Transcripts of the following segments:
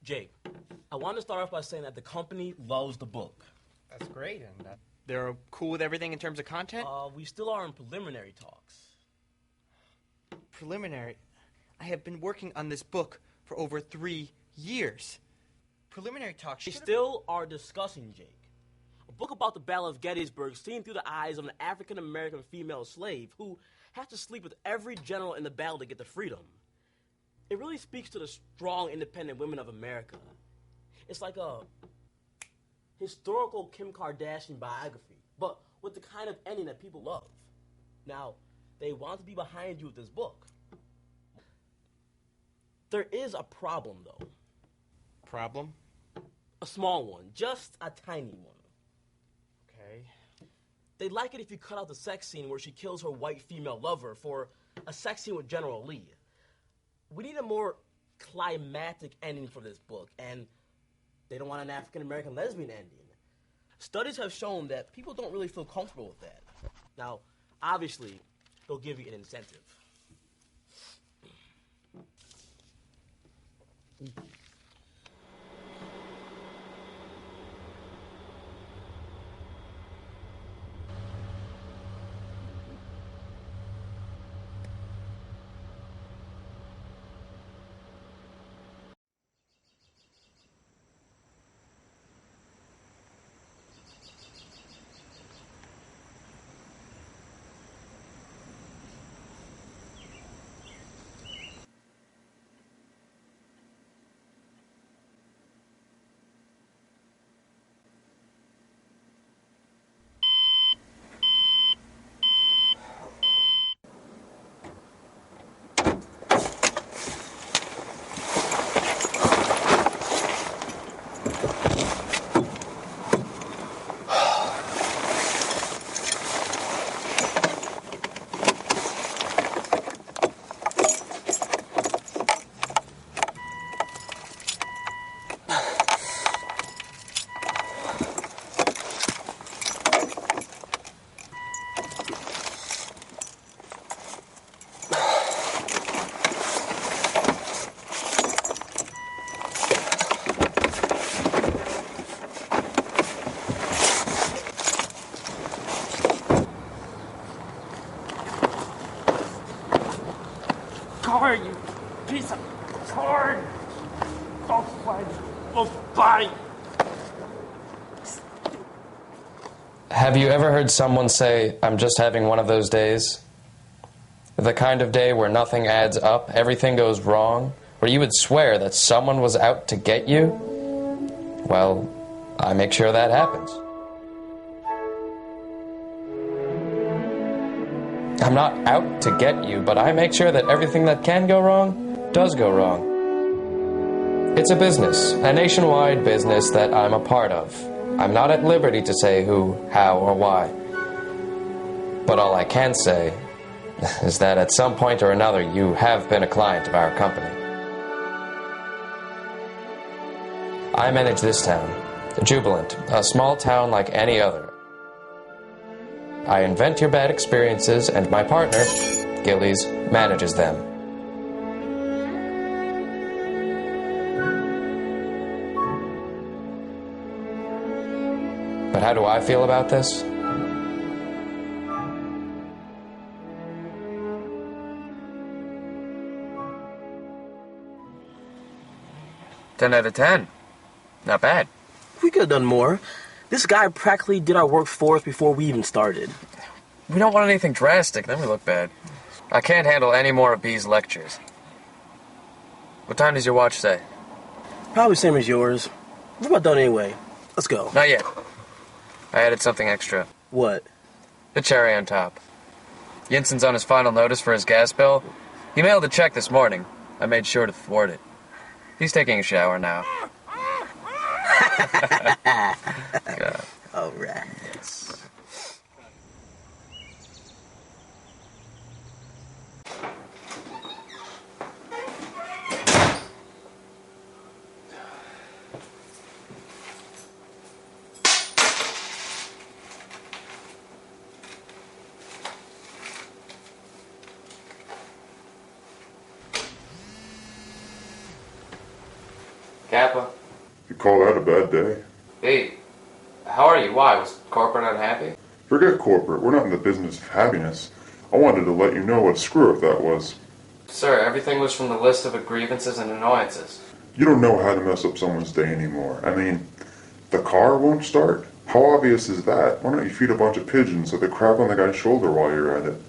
Jake, I want to start off by saying that the company loves the book. That's great, and they're cool with everything in terms of content? We still are in preliminary talks. Preliminary? I have been working on this book for over 3 years. Preliminary talks... We still are discussing, Jake. A book about the Battle of Gettysburg seen through the eyes of an African-American female slave who had to sleep with every general in the battle to get the freedom. It really speaks to the strong, independent women of America. It's like a historical Kim Kardashian biography, but with the kind of ending that people love. Now, they want to be behind you with this book. There is a problem, though. Problem? A small one, just a tiny one. Okay. They'd like it if you cut out the sex scene where she kills her white female lover for a sex scene with General Lee. We need a more climactic ending for this book, and they don't want an African-American lesbian ending. Studies have shown that people don't really feel comfortable with that. Now, obviously, they'll give you an incentive. Card, you piece of card! Don't fight. Don't fight. Have you ever heard someone say, "I'm just having one of those days"? The kind of day where nothing adds up, everything goes wrong, where you would swear that someone was out to get you? Well, I make sure that happens. I'm not out to get you, but I make sure that everything that can go wrong does go wrong. It's a business, a nationwide business that I'm a part of. I'm not at liberty to say who, how, or why. But all I can say is that at some point or another you have been a client of our company. I manage this town, Jubilant, a small town like any other. I invent your bad experiences, and my partner, Gillies, manages them. But how do I feel about this? 10 out of 10. Not bad. We could have done more. This guy practically did our work for us before we even started. We don't want anything drastic, then we look bad. I can't handle any more of B's lectures. What time does your watch say? Probably same as yours. We're about done anyway. Let's go. Not yet. I added something extra. What? The cherry on top. Yinsen's on his final notice for his gas bill. He mailed a check this morning. I made sure to thwart it. He's taking a shower now. God. All right. Kappa. You call that a bad day? Hey, how are you? Why? Was corporate unhappy? Forget corporate. We're not in the business of happiness. I wanted to let you know what a screw-up that was. Sir, everything was from the list of grievances and annoyances. You don't know how to mess up someone's day anymore. I mean, the car won't start? How obvious is that? Why don't you feed a bunch of pigeons so they crap on the guy's shoulder while you're at it?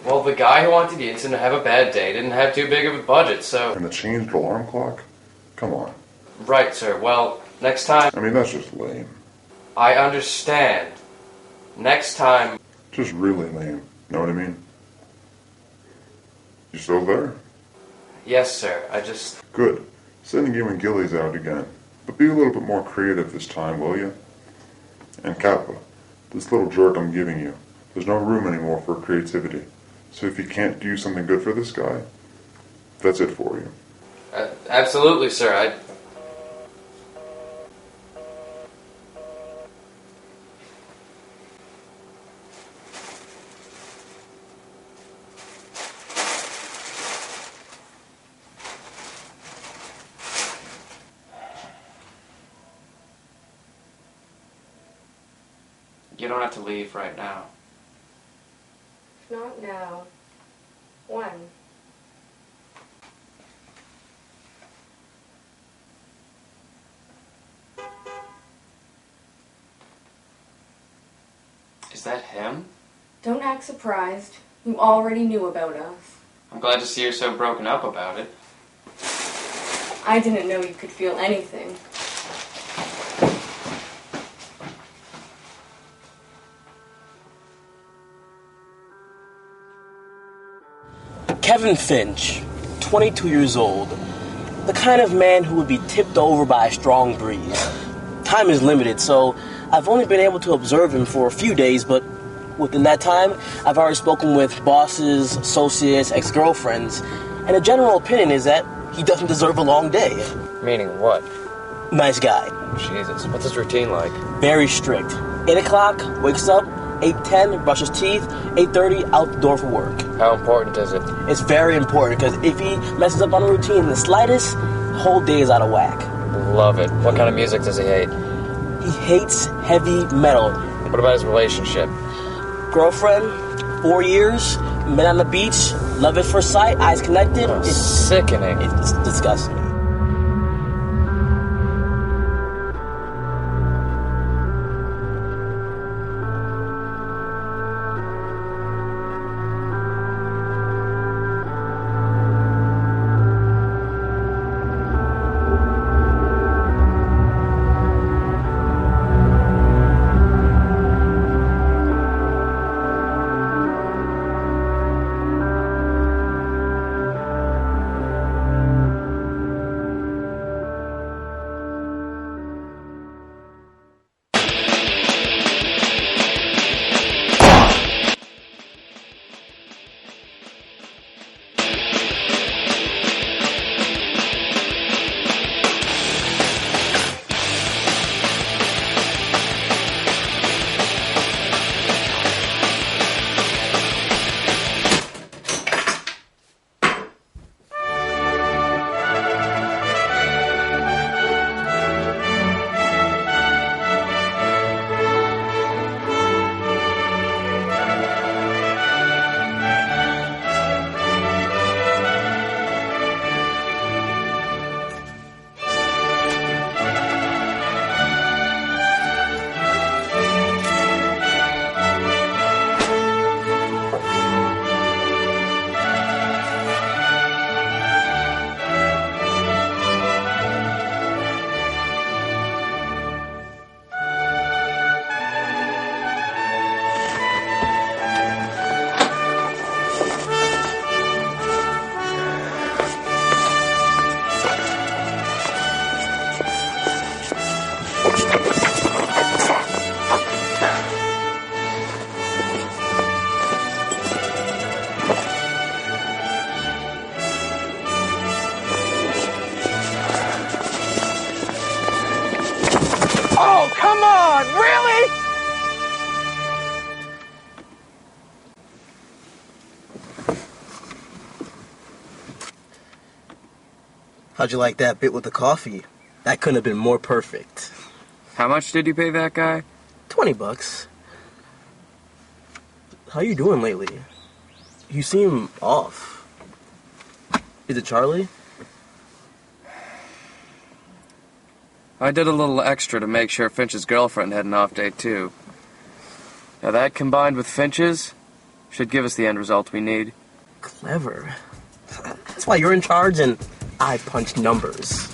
Well, the guy who wanted Yinsen to have a bad day didn't have too big of a budget, so... And a changed alarm clock? Come on. Right, sir. Well, next time... I mean, that's just lame. I understand. Next time... Just really lame. Know what I mean? You still there? Yes, sir. I just... Good. Sending you and Gillies out again. But be a little bit more creative this time, will you? And Kappa, this little jerk I'm giving you, there's no room anymore for creativity. So if you can't do something good for this guy, that's it for you. Absolutely, sir. You don't have to leave right now. Not now. When? Is that him? Don't act surprised. You already knew about us. I'm glad to see you're so broken up about it. I didn't know you could feel anything. Kevin Finch, 22 years old, the kind of man who would be tipped over by a strong breeze. Time is limited, so I've only been able to observe him for a few days, but within that time, I've already spoken with bosses, associates, ex-girlfriends, and the general opinion is that he doesn't deserve a long day. Meaning what? Nice guy. Jesus, what's his routine like? Very strict. 8 o'clock, wakes up, 8:10, brushes teeth, 8:30, out the door for work. How important is it? It's very important, because if he messes up on a routine in the slightest, the whole day is out of whack. Love it. What kind of music does he hate? He hates heavy metal. What about his relationship? Girlfriend, 4 years, met on the beach, love at first sight, eyes connected. Oh, It's sickening. It's disgusting. Oh, come on! Really? How'd you like that bit with the coffee? That couldn't have been more perfect. How much did you pay that guy? $20. How you doing lately? You seem off. Is it Charlie? I did a little extra to make sure Finch's girlfriend had an off day, too. Now that, combined with Finch's, should give us the end result we need. Clever. That's why you're in charge and I punch numbers.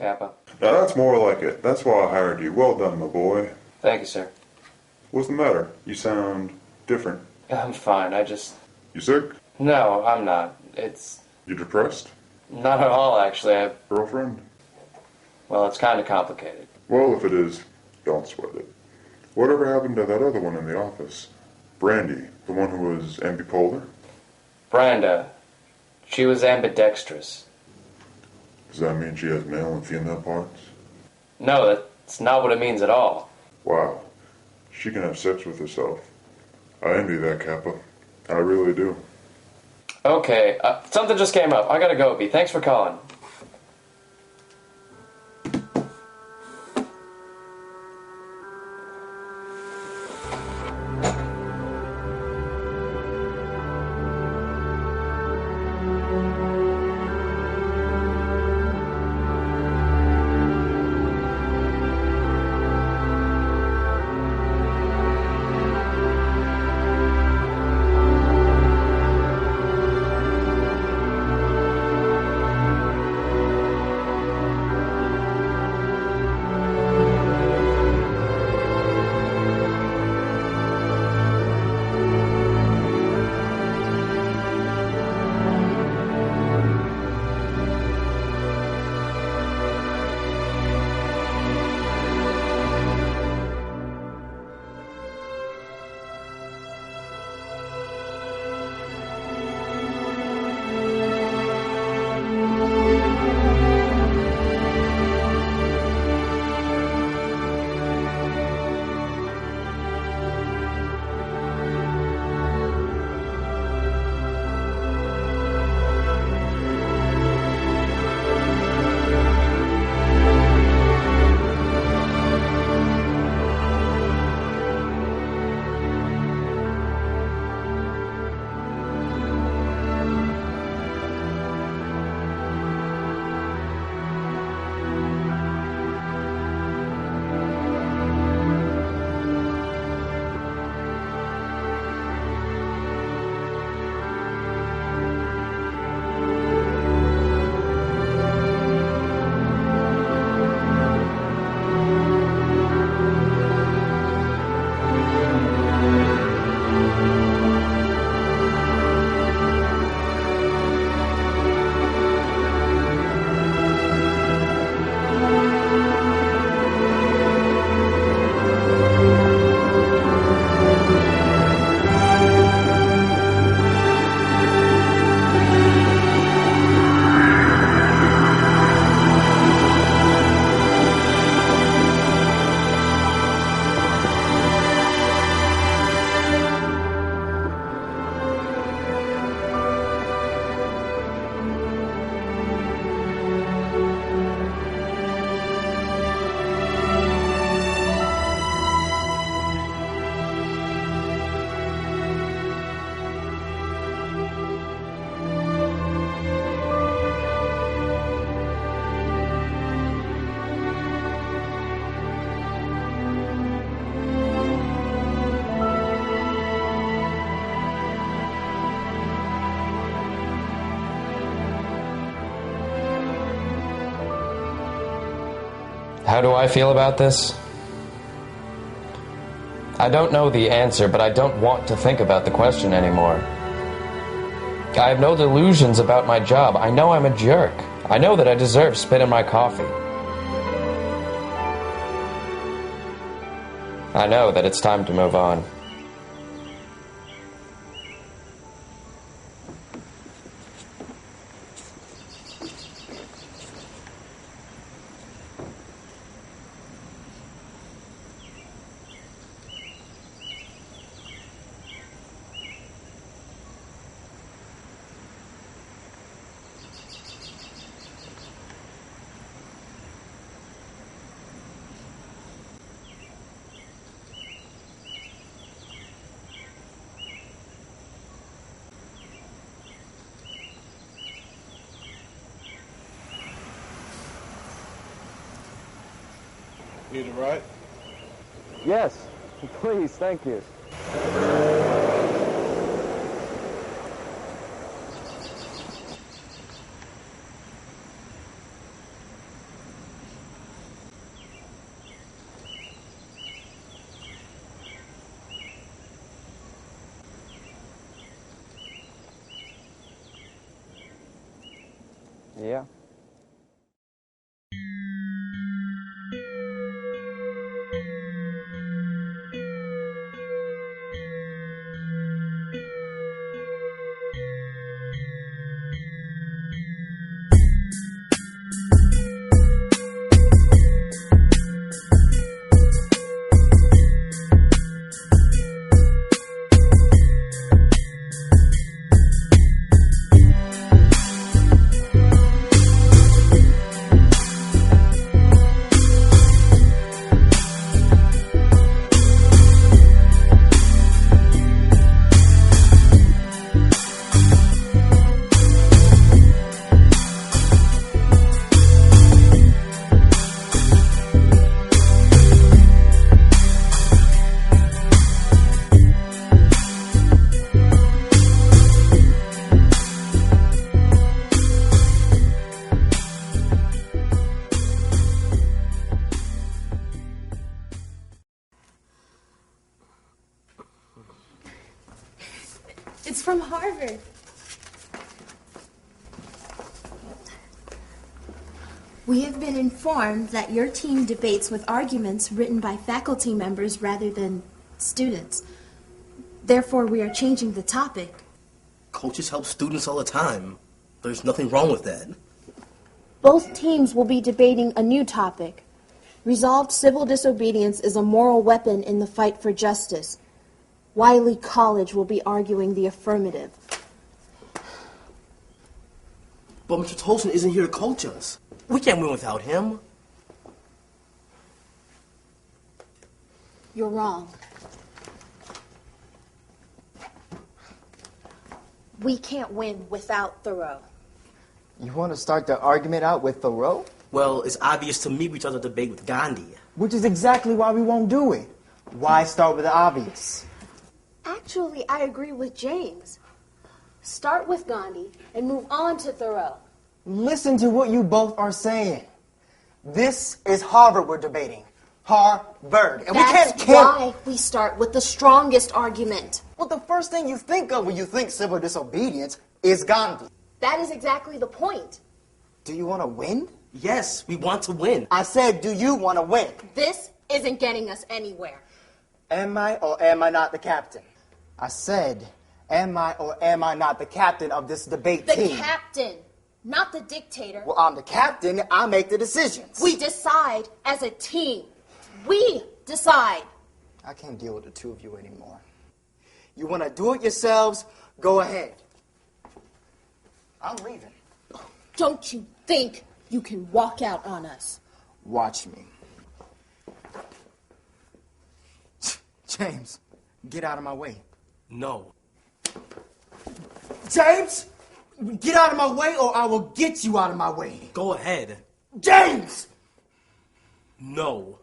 Kappa. Now that's more like it. That's why I hired you. Well done, my boy. Thank you, sir. What's the matter? You sound different. I'm fine. You sick? No, I'm not. It's You depressed? not at all, actually. Girlfriend? Well, it's kind of complicated. Well, if it is, don't sweat it. Whatever happened to that other one in the office? Brandy, the one who was ambipolar? Branda, she was ambidextrous. Does that mean she has male and female parts? No, that's not what it means at all. Wow. She can have sex with herself. I envy that, Kappa. I really do. Okay, something just came up. I gotta go, B. Thanks for calling. How do I feel about this? I don't know the answer, but I don't want to think about the question anymore. I have no delusions about my job. I know I'm a jerk. I know that I deserve spit in my coffee. I know that it's time to move on. Need a ride? Yes, please, thank you. Yeah. It's from Harvard. We have been informed that your team debates with arguments written by faculty members rather than students. Therefore, we are changing the topic. Coaches help students all the time. There's nothing wrong with that. Both teams will be debating a new topic. Resolved civil disobedience is a moral weapon in the fight for justice. Wiley College will be arguing the affirmative. But Mr. Tolson isn't here to coach us. We can't win without him. You're wrong. We can't win without Thoreau. You want to start the argument out with Thoreau? Well, it's obvious to me we start the debate with Gandhi. Which is exactly why we won't do it. Why start with the obvious? Actually, I agree with James. Start with Gandhi and move on to Thoreau. Listen to what you both are saying. This is Harvard we're debating. Harvard. And That's we can't why we start with the strongest argument. Well, the first thing you think of when you think civil disobedience is Gandhi. That is exactly the point. Do you want to win? Yes, we want to win. I said, do you want to win? This isn't getting us anywhere. Am I or am I not the captain? I said, am I or am I not the captain of this debate The team? captain, not the dictator. Well, I'm the captain. I make the decisions. We decide as a team. We decide. I can't deal with the two of you anymore. You want to do it yourselves? Go ahead. I'm leaving. Don't you think you can walk out on us? Watch me. James, get out of my way. No. James, get out of my way or I will get you out of my way. Go ahead. James! No.